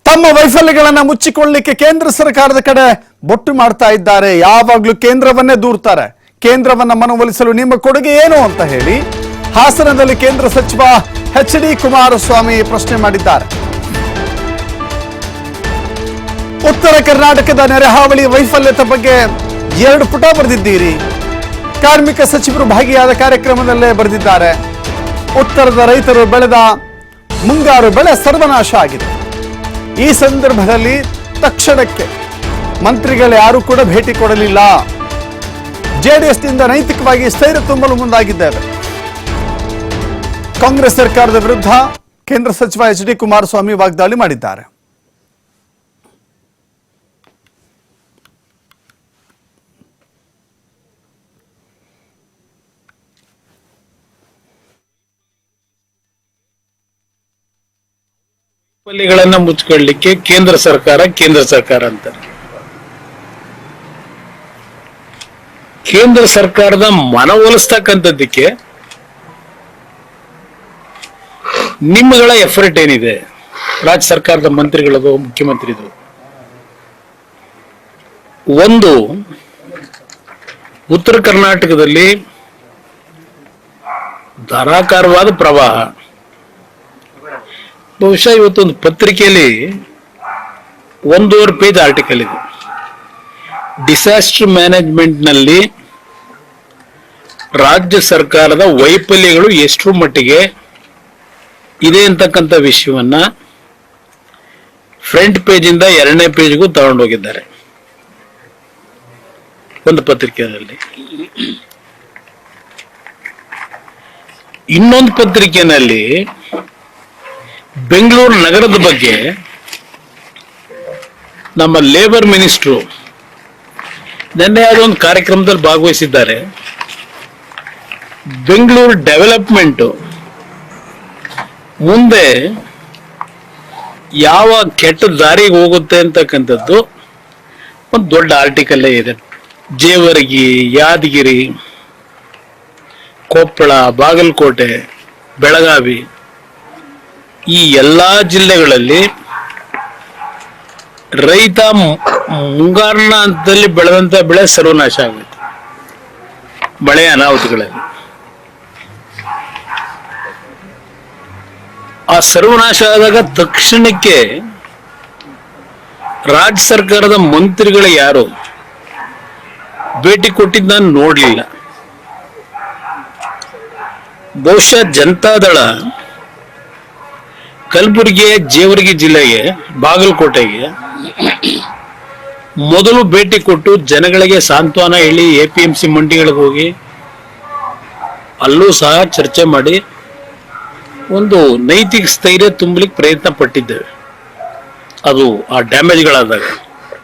ತಮ್ಮ ವೈಫಲ್ಯಗಳನ್ನು ಮುಚ್ಚಿಕೊಳ್ಳಲಿಕ್ಕೆ ಕೇಂದ್ರ ಸರ್ಕಾರದ ಕಡೆ ಬೊಟ್ಟು ಮಾಡ್ತಾ ಇದ್ದಾರೆ. ಯಾವಾಗಲೂ ಕೇಂದ್ರವನ್ನೇ ದೂರ್ತಾರೆ. ಕೇಂದ್ರವನ್ನ ಮನವೊಲಿಸಲು ನಿಮ್ಮ ಕೊಡುಗೆ ಏನು ಅಂತ ಹೇಳಿ ಹಾಸನದಲ್ಲಿ ಕೇಂದ್ರ ಸಚಿವ ಎಚ್.ಡಿ. ಕುಮಾರಸ್ವಾಮಿ ಪ್ರಶ್ನೆ ಮಾಡಿದ್ದಾರೆ. ಉತ್ತರ ಕರ್ನಾಟಕದ ನೆರೆಹಾವಳಿ ವೈಫಲ್ಯತೆ ಬಗ್ಗೆ 2 ಪುಟ ಬರೆದಿದ್ದೀರಿ. ಕಾರ್ಮಿಕ ಸಚಿವರು ಭಾಗಿಯಾದ ಕಾರ್ಯಕ್ರಮದಲ್ಲೇ ಬರೆದಿದ್ದಾರೆ. ಉತ್ತರದ ರೈತರು ಬೆಳೆದ ಮುಂಗಾರು ಬೆಳೆ ಸರ್ವನಾಶ ಆಗಿದೆ. ಈ ಸಂದರ್ಭದಲ್ಲಿ ತಕ್ಷಣಕ್ಕೆ ಮಂತ್ರಿಗಳು ಯಾರು ಕೂಡ ಭೇಟಿ ಕೊಡಲಿಲ್ಲ. ಜೆಡಿಎಸ್ನಿಂದ ನೈತಿಕವಾಗಿ ಸ್ಥೈರ್ಯ ತುಂಬಲು ಮುಂದಾಗಿದ್ದೇವೆ. ಕಾಂಗ್ರೆಸ್ ಸರ್ಕಾರದ ವಿರುದ್ಧ ಕೇಂದ್ರ ಸಚಿವ ಎಚ್.ಡಿ. ಕುಮಾರಸ್ವಾಮಿ ವಾಗ್ದಾಳಿ ಮಾಡಿದ್ದಾರೆ. ವೈಫಲ್ಯಗಳನ್ನ ಮುಚ್ಚಿಕೊಳ್ಳಲಿಕ್ಕೆ ಕೇಂದ್ರ ಸರ್ಕಾರ ಅಂತಾರೆ. ಕೇಂದ್ರ ಸರ್ಕಾರದ ಮನವೊಲಿಸ್ತಕ್ಕಂಥದ್ದಕ್ಕೆ ನಿಮ್ಮಗಳ ಎಫರ್ಟ್ ಏನಿದೆ? ರಾಜ್ಯ ಸರ್ಕಾರದ ಮಂತ್ರಿಗಳದು, ಮುಖ್ಯಮಂತ್ರಿದು. ಒಂದು, ಉತ್ತರ ಕರ್ನಾಟಕದಲ್ಲಿ ಧಾರಾಕಾರವಾದ ಪ್ರವಾಹ. ಬಹುಶಃ ಇವತ್ತೊಂದು ಪತ್ರಿಕೆಯಲ್ಲಿ 1.5 ಪೇಜ್ ಆರ್ಟಿಕಲ್ ಇದೆ. ಡಿಸಾಸ್ಟರ್ ಮ್ಯಾನೇಜ್ಮೆಂಟ್ ನಲ್ಲಿ ರಾಜ್ಯ ಸರ್ಕಾರದ ವೈಫಲ್ಯಗಳು ಎಷ್ಟರ ಮಟ್ಟಿಗೆ ಇದೆ ಅಂತಕ್ಕಂಥ ವಿಷಯವನ್ನ ಫ್ರಂಟ್ ಪೇಜ್ ಇಂದ 2ನೇ ಪೇಜ್ಗೂ ತಗೊಂಡೋಗಿದ್ದಾರೆ ಒಂದು ಪತ್ರಿಕೆಯಲ್ಲಿ. ಇನ್ನೊಂದು ಪತ್ರಿಕೆಯಲ್ಲಿ ಬೆಂಗಳೂರು ನಗರದ ಬಗ್ಗೆ ನಮ್ಮ ಲೇಬರ್ ಮಿನಿಸ್ಟ್ರು ನಿನ್ನೆ ಯಾವುದೋ ಒಂದು ಕಾರ್ಯಕ್ರಮದಲ್ಲಿ ಭಾಗವಹಿಸಿದ್ದಾರೆ. ಬೆಂಗಳೂರು ಡೆವಲಪ್ಮೆಂಟ್ ಮುಂದೆ ಯಾವ ಕೆಟ್ಟ ದಾರಿಗೆ ಹೋಗುತ್ತೆ ಅಂತಕ್ಕಂಥದ್ದು ಒಂದು ದೊಡ್ಡ ಆರ್ಟಿಕಲ್ಲೇ ಇದೆ. ಜೇವರ್ಗಿ, ಯಾದಗಿರಿ, ಕೊಪ್ಪಳ, ಬಾಗಲಕೋಟೆ, ಬೆಳಗಾವಿ ಈ ಎಲ್ಲಾ ಜಿಲ್ಲೆಗಳಲ್ಲಿ ರೈತ ಮುಂಗಾರಿನ ಹಂತದಲ್ಲಿ ಬೆಳೆದಂತ ಬೆಳೆ ಸರ್ವನಾಶ ಆಗುತ್ತೆ ಮಳೆ ಅನಾಹುತಗಳಲ್ಲಿ. ಆ ಸರ್ವನಾಶ ಆದಾಗ ತಕ್ಷಣಕ್ಕೆ ರಾಜ್ಯ ಸರ್ಕಾರದ ಮಂತ್ರಿಗಳು ಯಾರು ಭೇಟಿ ಕೊಟ್ಟಿದ್ದು ನಾನು ನೋಡ್ಲಿಲ್ಲ. ಬಹುಶಃ ಜನತಾದಳ ಕಲಬುರಗಿ, ಜೇವರ್ಗಿ ಜಿಲ್ಲೆಗೆ, ಬಾಗಲಕೋಟೆಗೆ ಮೊದಲು ಭೇಟಿ ಕೊಟ್ಟು ಜನಗಳಿಗೆ ಸಾಂತ್ವನ ಹೇಳಿ APMC ಮಂಡಿಗಳಿಗೆ ಹೋಗಿ ಅಲ್ಲೂ ಸಹ ಚರ್ಚೆ ಮಾಡಿ ಒಂದು ನೈತಿಕ ಸ್ಥೈರ್ಯ ತುಂಬಲಿಕ್ಕೆ ಪ್ರಯತ್ನ ಪಟ್ಟಿದ್ದೇವೆ. ಅದು ಆ ಡ್ಯಾಮೇಜ್ಗಳಾದಾಗ